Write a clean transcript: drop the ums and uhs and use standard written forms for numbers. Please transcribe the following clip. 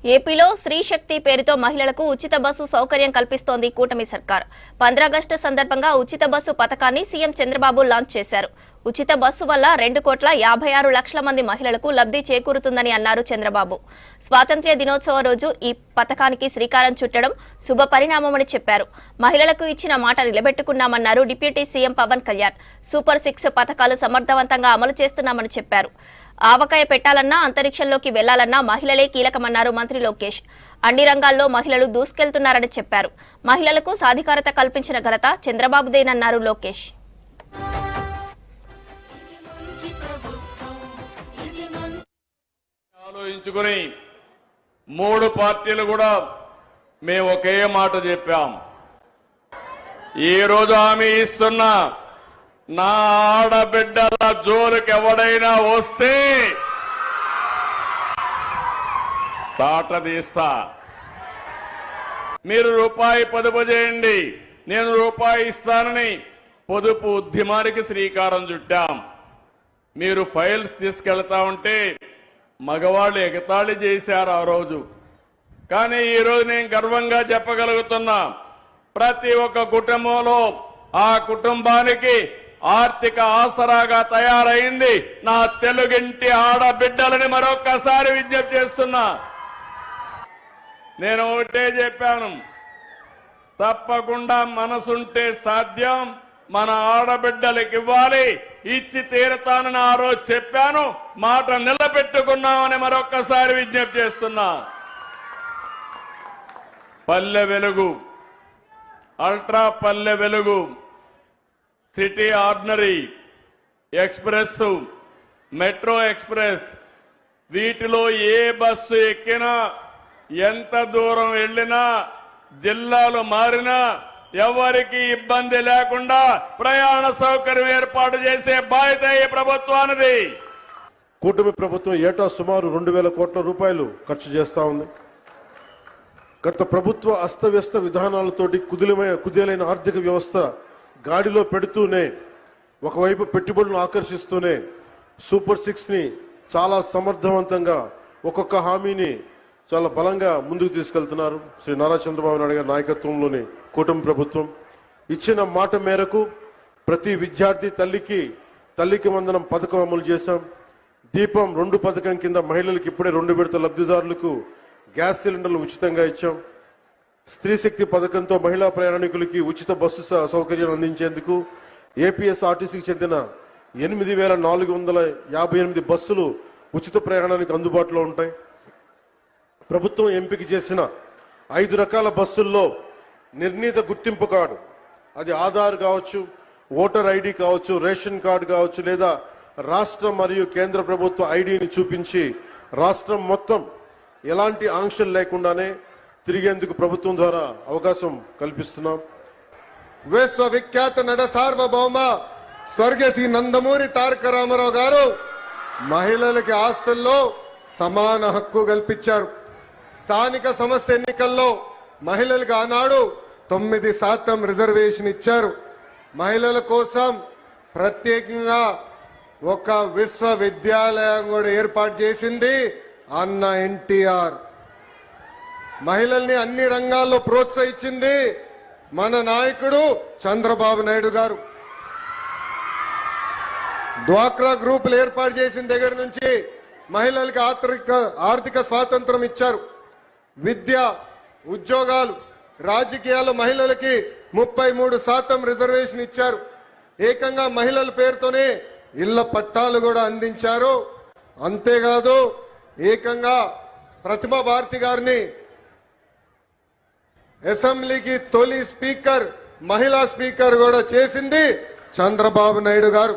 ఏపీలో స్త్రీ శక్తి పేరుతో మహిళలకు ఉచిత బస్సు సౌకర్యం కల్పిస్తోంది కూటమి సర్కార్. 15 ఆగస్టు సందర్భంగా ఉచిత బస్సు పథకాన్ని సీఎం చంద్రబాబు లాంచ్ చేశారు. ఉచిత బస్సు వల్ల 2,56,00,000 మంది మహిళలకు లబ్ధి చేకూరుతుందని అన్నారు చంద్రబాబు. స్వాతంత్ర్య దినోత్సవ రోజు ఈ పథకానికి శ్రీకారం చుట్టడం శుభ పరిణామమని చెప్పారు. మహిళలకు ఇచ్చిన మాట నిలబెట్టుకున్నామన్నారు deputy CM Pawan Kalyan. Super 6 పథకాలు సమర్థవంతంగా అమలు చేస్తున్నామని చెప్పారు. ఆవకాయ పెట్టాలన్నా అంతరిక్షంలోకి వెళ్లాలన్నా మహిళలే కీలకమన్నారు మంత్రి లోకేష్. అన్ని రంగాల్లో మహిళలు దూసుకెళ్తున్నారని చెప్పారు. మహిళలకు సాధికారత కల్పించిన ఘనత చంద్రబాబుదేనన్నారు లోకేష్. ఆలోచించుకుని 3 పార్టీలు కూడా మేము ఒకే మాట చెప్పాం. ఈ రోజు హామీ ఇస్తున్నా, నా ఆడబిడ్డల జోలికి ఎవడైనా వస్తే తాట తీస్తా. మీరు రూపాయి పొదుపు చేయండి, నేను రూపాయి ఇస్తానని పొదుపు ఉద్యమానికి శ్రీకారం చుట్టాం. మీరు ఫైల్స్ తీసుకెళ్తా ఉంటే మగవాళ్ళు ఎగతాళి చేశారు ఆ రోజు. కానీ ఈరోజు నేను గర్వంగా చెప్పగలుగుతున్నా, ప్రతి ఒక్క కుటుంబంలో ఆ కుటుంబానికి ఆర్థిక ఆసరాగా తయారైంది నా తెలుగింటి ఆడబిడ్డలని మరొక్కసారి విజ్ఞప్తి చేస్తున్నా. నేను ఒకటే చెప్పాను, తప్పకుండా మనసుంటే సాధ్యం, మన ఆడబిడ్డలకి ఇవ్వాలి, ఇచ్చి తీరతానని ఆ రోజు చెప్పాను, మాట నిలబెట్టుకున్నామని మరొక్కసారి విజ్ఞప్తి చేస్తున్నా. Palle Velugu, ultra Palle Velugu, city ordinary express, metro express, వీటిలో ఏ బస్సు ఎక్కినా, ఎంత దూరం వెళ్లినా, జిల్లాలు మారినా ఎవరికి ఇబ్బంది లేకుండా ప్రయాణ సౌకర్యం ఏర్పాటు చేసే బాధ్యత ఈ ప్రభుత్వానిది. కూటమి ప్రభుత్వం ఏటా సుమారు 2,000 కోట్ల రూపాయలు ఖర్చు చేస్తా ఉంది. గత ప్రభుత్వ అస్తవ్యస్త విధానాలతోటి కుదేలైన ఆర్థిక వ్యవస్థ గాడిలో పెడుతూనే, ఒకవైపు పెట్టుబడులను ఆకర్షిస్తూనే సూపర్ 6 ని చాలా సమర్థవంతంగా ఒక్కొక్క హామీని చాలా బలంగా ముందుకు తీసుకెళ్తున్నారు. శ్రీ నారా చంద్రబాబు నాయుడు గారి నాయకత్వంలోని కూటమి ప్రభుత్వం ఇచ్చిన మాట మేరకు ప్రతి విద్యార్థి తల్లికి వందనం పథకం అమలు చేశాం. దీపం 2 పథకం కింద మహిళలకు ఇప్పుడే 2 విడత లబ్ధిదారులకు గ్యాస్ సిలిండర్లు ఉచితంగా ఇచ్చాం. స్త్రీ శక్తి పథకంతో మహిళా ప్రయాణికులకి ఉచిత బస్సు సౌకర్యం అందించేందుకు ఏపీఎస్ఆర్టీసీకి చెందిన 8,458 బస్సులు ఉచిత ప్రయాణానికి అందుబాటులో ఉంటాయి. ప్రభుత్వం ఎంపిక చేసిన 5 రకాల బస్సుల్లో నిర్ణీత గుర్తింపు కార్డు, అది ఆధార్ కావచ్చు, ఓటర్ ఐడి కావచ్చు, రేషన్ కార్డు కావచ్చు, లేదా రాష్ట్ర మరియు కేంద్ర ప్రభుత్వ ఐడిని చూపించి రాష్ట్రం మొత్తం ఎలాంటి ఆంక్షలు లేకుండానే తిరిగేందుకు ప్రభుత్వం ద్వారా అవకాశం కల్పిస్తున్నాం. విశ్వవిఖ్యాత నట సార్వభౌమ స్వర్గీయ శ్రీ నందమూరి తారక రామారావు గారు మహిళలకి ఆస్తుల్లో సమాన హక్కు కల్పించారు. స్థానిక సంస్థ ఎన్నికల్లో మహిళలకు ఆనాడు 9% రిజర్వేషన్ ఇచ్చారు. మహిళల కోసం ప్రత్యేకంగా ఒక విశ్వవిద్యాలయం కూడా ఏర్పాటు చేసింది అన్న ఎన్టీఆర్. మహిళల్ని అన్ని రంగాల్లో ప్రోత్సహించింది మన నాయకుడు చంద్రబాబు నాయుడు గారు. డ్వాక్రా గ్రూపులు ఏర్పాటు చేసిన దగ్గర నుంచి మహిళలకు ఆర్థిక స్వాతంత్రం ఇచ్చారు. విద్య, ఉద్యోగాలు, రాజకీయాల్లో మహిళలకి 33% రిజర్వేషన్ ఇచ్చారు. ఏకంగా మహిళల పేరుతోనే ఇళ్ల పట్టాలు కూడా అందించారు. అంతేకాదు, ఏకంగా ప్రతిభా భారతి గారిని అసెంబ్లీకి తొలి స్పీకర్, మహిళా స్పీకర్ కూడా చేసింది చంద్రబాబు నాయుడు గారు.